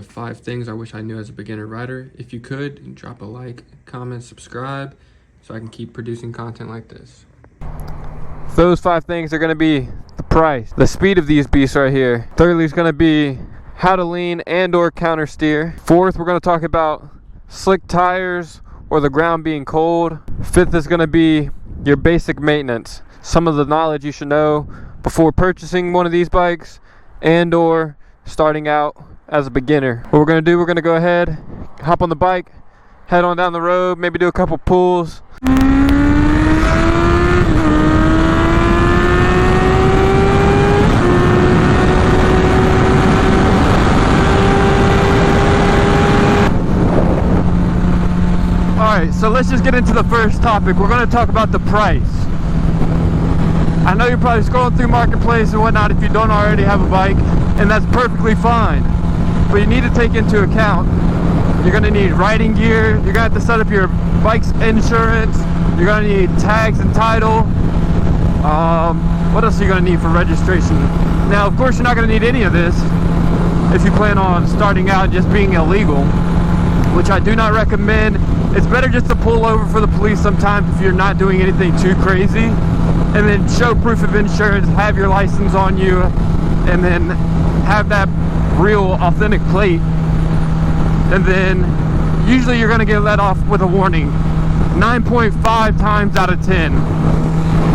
the 5 things I wish I knew as a beginner rider. If you could, drop a like, comment, subscribe, so I can keep producing content like this. Those 5 things are going to be the price, the speed of these beasts right here. Thirdly is going to be how to lean and or counter steer. Fourth, we're going to talk about slick tires or the ground being cold. Fifth is going to be your basic maintenance, some of the knowledge you should know before purchasing one of these bikes and or starting out as a beginner. What we're going to do, we're going to go ahead, hop on the bike, head on down the road, maybe do a couple pulls. Alright, so let's just get into the first topic. We're going to talk about the price. I know you're probably scrolling through Marketplace and whatnot if you don't already have a bike, and that's perfectly fine. But you need to take into account, you're going to need riding gear, you're going to have to set up your bike's insurance, you're going to need tags and title. What else are you going to need for registration? Now, of course, you're not going to need any of this if you plan on starting out just being illegal, which I do not recommend. It's better just to pull over for the police sometimes if you're not doing anything too crazy, and then show proof of insurance, have your license on you, and then have that real authentic plate. And then usually you're going to get let off with a warning 9.5 times out of 10.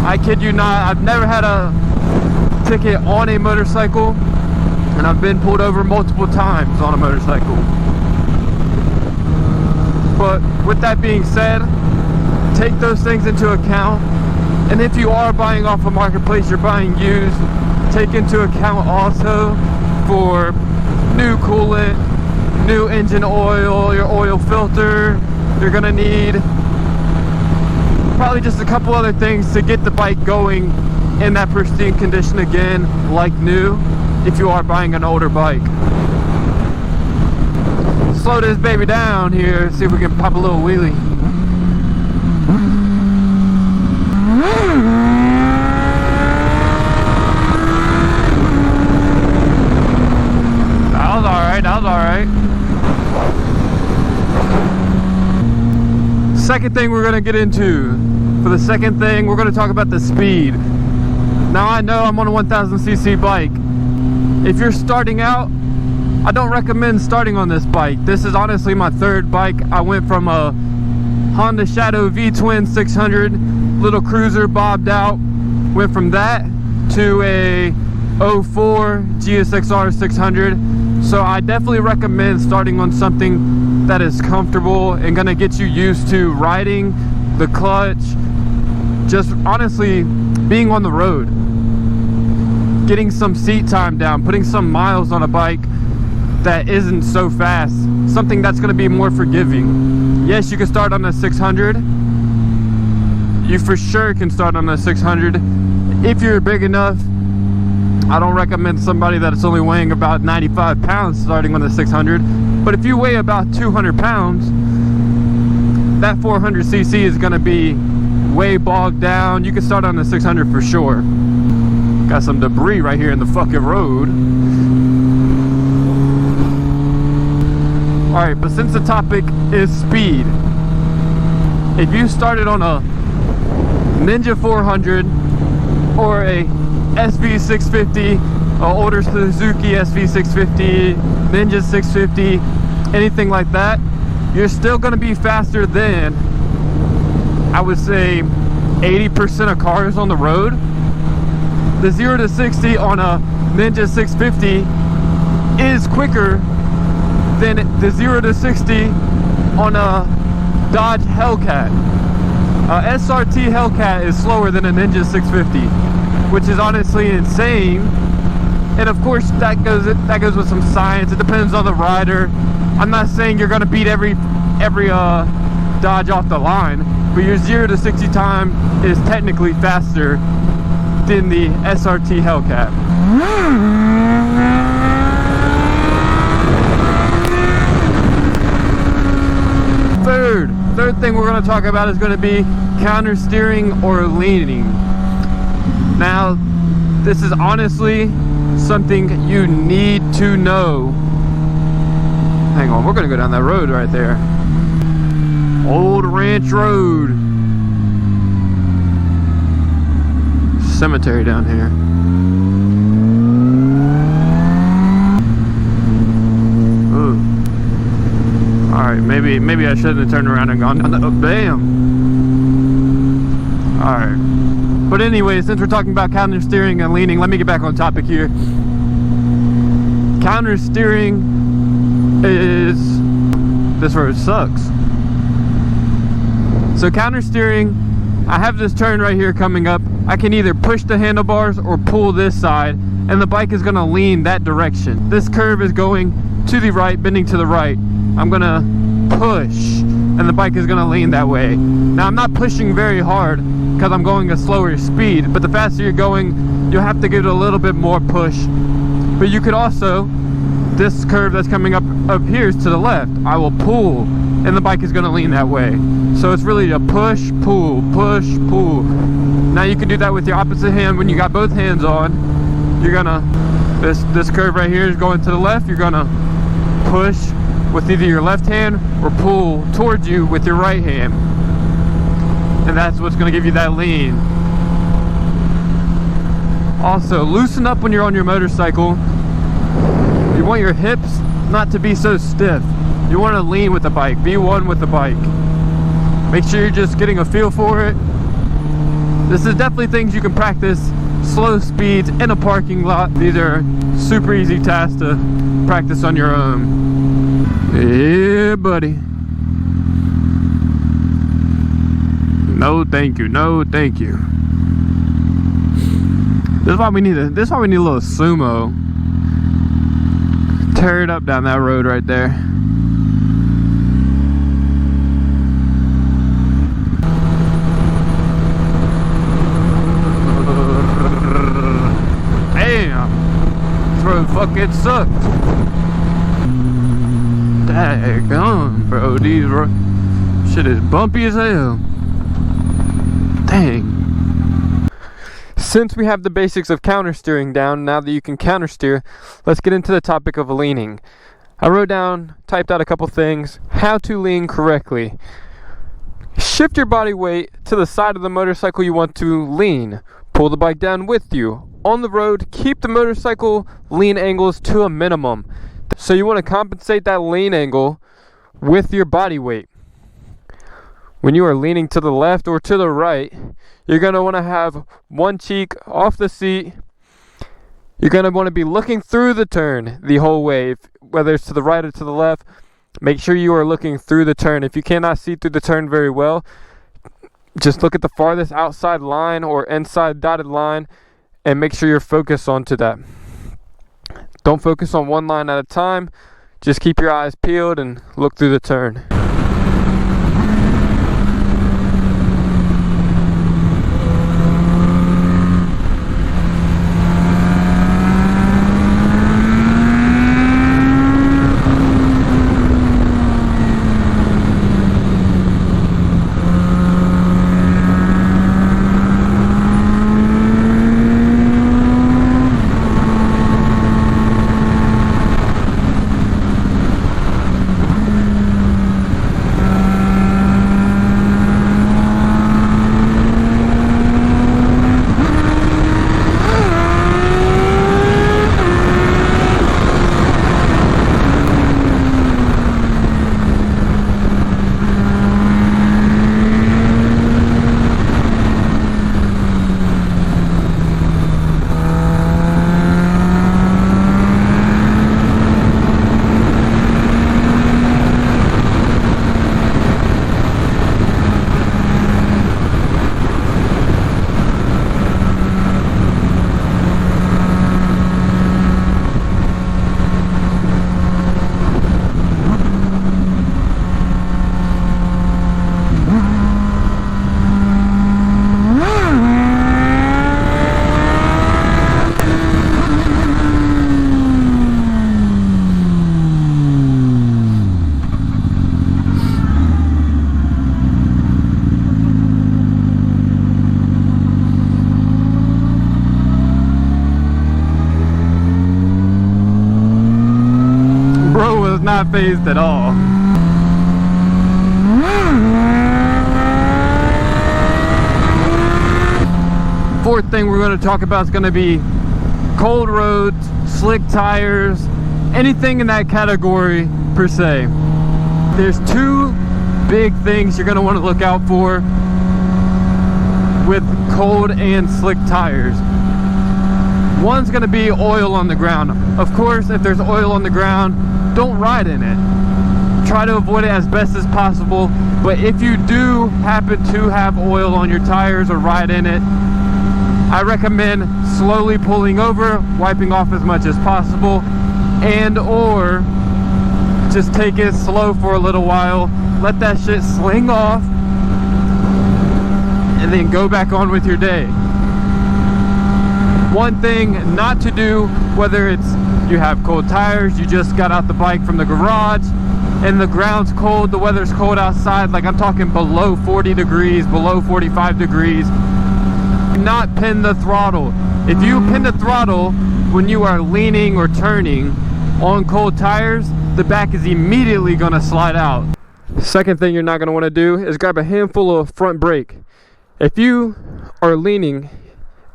I kid you not, I've never had a ticket on a motorcycle, and I've been pulled over multiple times on a motorcycle. But with that being said, take those things into account. And if you are buying off a marketplace, you're buying used, take into account also for new coolant, new engine oil, your oil filter. You're gonna need probably just a couple other things to get the bike going in that pristine condition again, like new, if you are buying an older bike. Slow this baby down here, see if we can pop a little wheelie. That was alright, that was alright. Second thing we're going to get into. For the second thing, we're going to talk about the speed. Now I know I'm on a 1000cc bike. If you're starting out, I don't recommend starting on this bike. This is honestly my 3rd bike. I went from a Honda Shadow V-Twin 600 little cruiser bobbed out, went from that to a 04 GSXR 600. So I definitely recommend starting on something that is comfortable and gonna get you used to riding, the clutch, just honestly being on the road, getting some seat time down, putting some miles on a bike that isn't so fast, something that's going to be more forgiving. Yes, you can start on a 600. You for sure can start on a 600 if you're big enough. I don't recommend somebody that's only weighing about 95 pounds starting on the 600, but if you weigh about 200 pounds, that 400cc is going to be way bogged down. You can start on the 600 for sure. Got some debris right here in the fucking road. Alright, but since the topic is speed, if you started on a Ninja 400 or a SV650, an older Suzuki SV650, Ninja 650, anything like that, you're still going to be faster than, I would say, 80% of cars on the road. The 0 to 60 on a Ninja 650 is quicker than the 0 to 60 on a Dodge Hellcat. SRT Hellcat is slower than a Ninja 650, which is honestly insane. And of course that goes with some science. It depends on the rider. I'm not saying you're gonna beat every Dodge off the line, but your 0 to 60 time is technically faster than the SRT Hellcat. Third thing we're going to talk about is going to be counter steering or leaning. Now, this is honestly something you need to know Hang on, we're gonna go down that road right there. Old Ranch Road. Cemetery down here. Ooh. Alright, maybe I shouldn't have turned around and gone down the, oh, bam. Alright. But anyway, since we're talking about counter steering and leaning, let me get back on topic here. Counter steering is, this road sucks. So counter steering, I have this turn right here coming up. I can either push the handlebars or pull this side, and the bike is gonna lean that direction. This curve is going to the right, bending to the right. I'm gonna push, and the bike is gonna lean that way. Now I'm not pushing very hard because I'm going a slower speed, but the faster you're going, you'll have to give it a little bit more push. But you could also, this curve that's coming up here is to the left. I will pull, and the bike is gonna lean that way. So it's really a push, pull, push, pull. Now you can do that with your opposite hand when you got both hands on. You're gonna, this curve right here is going to the left. You're gonna push with either your left hand or pull towards you with your right hand. And that's what's gonna give you that lean. Also, loosen up when you're on your motorcycle. You want your hips not to be so stiff. You want to lean with the bike, be one with the bike. Make sure you're just getting a feel for it. This is definitely things you can practice. Slow speeds in a parking lot. These are super easy tasks to practice on your own. Yeah, buddy. No, thank you. No, thank you. This is why we need a little sumo. Tear it up down that road right there. Damn, this road fucking sucked. Daggone, bro, these road shit is bumpy as hell. Dang. Since we have the basics of counter steering down, now that you can counter steer, let's get into the topic of leaning. I typed out a couple things. How to lean correctly. Shift your body weight to the side of the motorcycle you want to lean. Pull the bike down with you. On the road, keep the motorcycle lean angles to a minimum. So you want to compensate that lean angle with your body weight. When you are leaning to the left or to the right, you're going to want to have one cheek off the seat. You're going to want to be looking through the turn the whole way, whether it's to the right or to the left. Make sure you are looking through the turn. If you cannot see through the turn very well, just look at the farthest outside line or inside dotted line and make sure you're focused onto that. Don't focus on one line at a time. Just keep your eyes peeled and look through the turn. not phased at all. Fourth thing we're going to talk about is going to be cold roads, slick tires, anything in that category per se. There's two big things you're going to want to look out for with cold and slick tires. One's going to be oil on the ground. Of course, if there's oil on the ground, don't ride in it. Try to avoid it as best as possible. But if you do happen to have oil on your tires or ride in it, I recommend slowly pulling over, wiping off as much as possible, and or just take it slow for a little while, let that shit sling off, and then go back on with your day. One thing not to do, whether it's you have cold tires, you just got out the bike from the garage, and the ground's cold, the weather's cold outside, like I'm talking below 40 degrees, below 45 degrees, not pin the throttle. If you pin the throttle when you are leaning or turning on cold tires, the back is immediately going to slide out. Second thing you're not going to want to do is grab a handful of front brake. If you are leaning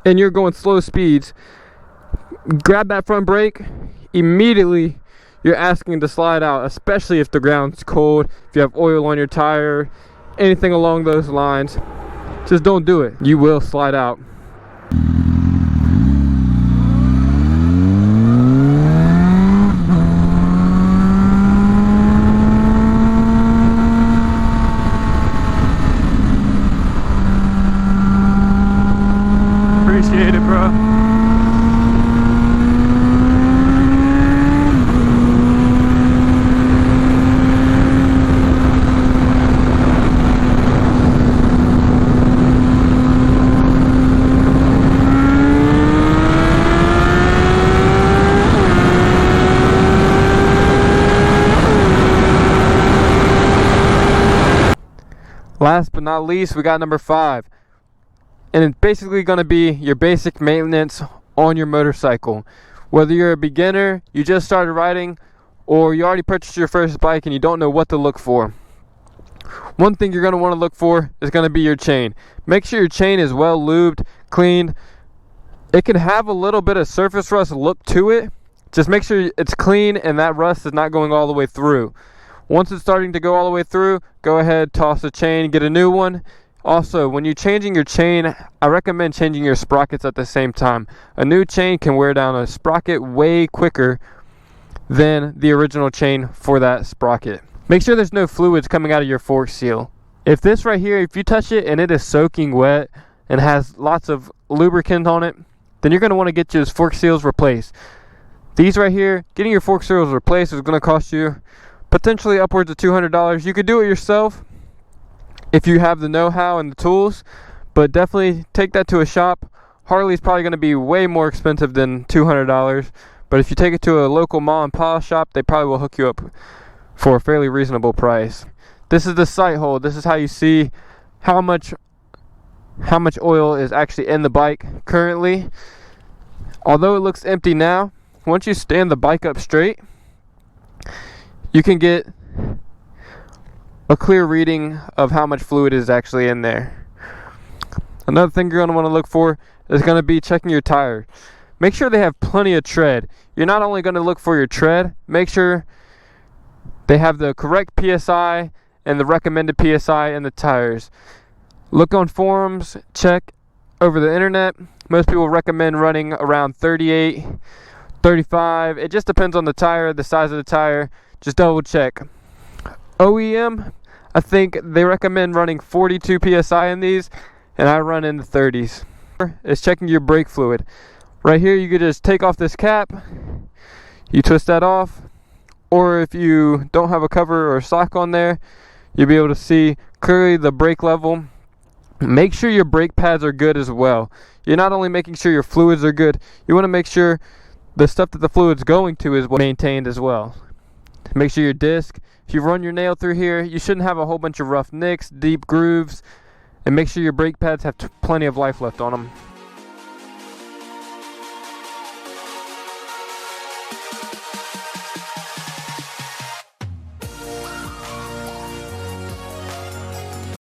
and you're going slow speeds, grab that front brake, immediately you're asking to slide out, especially if the ground's cold, if you have oil on your tire, anything along those lines. Just don't do it. You will slide out. Appreciate it, bro. Last but not least, we got number 5, and it's basically going to be your basic maintenance on your motorcycle. Whether you're a beginner, you just started riding, or you already purchased your first bike and you don't know what to look for. One thing you're going to want to look for is going to be your chain. Make sure your chain is well lubed, cleaned. It can have a little bit of surface rust look to it. Just make sure it's clean and that rust is not going all the way through. Once it's starting to go all the way through, go ahead, toss the chain, get a new one. Also, when you're changing your chain, I recommend changing your sprockets at the same time. A new chain can wear down a sprocket way quicker than the original chain for that sprocket. Make sure there's no fluids coming out of your fork seal. If this right here, if you touch it and it is soaking wet and has lots of lubricant on it, then you're going to want to get your fork seals replaced. These right here, getting your fork seals replaced is going to cost you potentially upwards of $200. You could do it yourself if you have the know-how and the tools, but definitely take that to a shop. Harley's probably going to be way more expensive than $200, but if you take it to a local mom and pop shop, they probably will hook you up for a fairly reasonable price. This is the sight hole. This is how you see how much oil is actually in the bike currently. Although it looks empty now, once you stand the bike up straight, you can get a clear reading of how much fluid is actually in there. Another thing you're going to want to look for is going to be checking your tire. Make sure they have plenty of tread. You're not only going to look for your tread, make sure they have the correct PSI and the recommended PSI in the tires. Look on forums, check over the internet. Most people recommend running around 38, 35. It just depends on the tire, the size of the tire. Just double check. OEM, I think they recommend running 42 PSI in these, and I run in the 30s. Is checking your brake fluid. Right here, you could just take off this cap, you twist that off, or if you don't have a cover or a sock on there, you'll be able to see clearly the brake level. Make sure your brake pads are good as well. You're not only making sure your fluids are good, you want to make sure the stuff that the fluid's going to is maintained as well. Make sure your disc, if you run your nail through here, you shouldn't have a whole bunch of rough nicks, deep grooves, and make sure your brake pads have plenty of life left on them.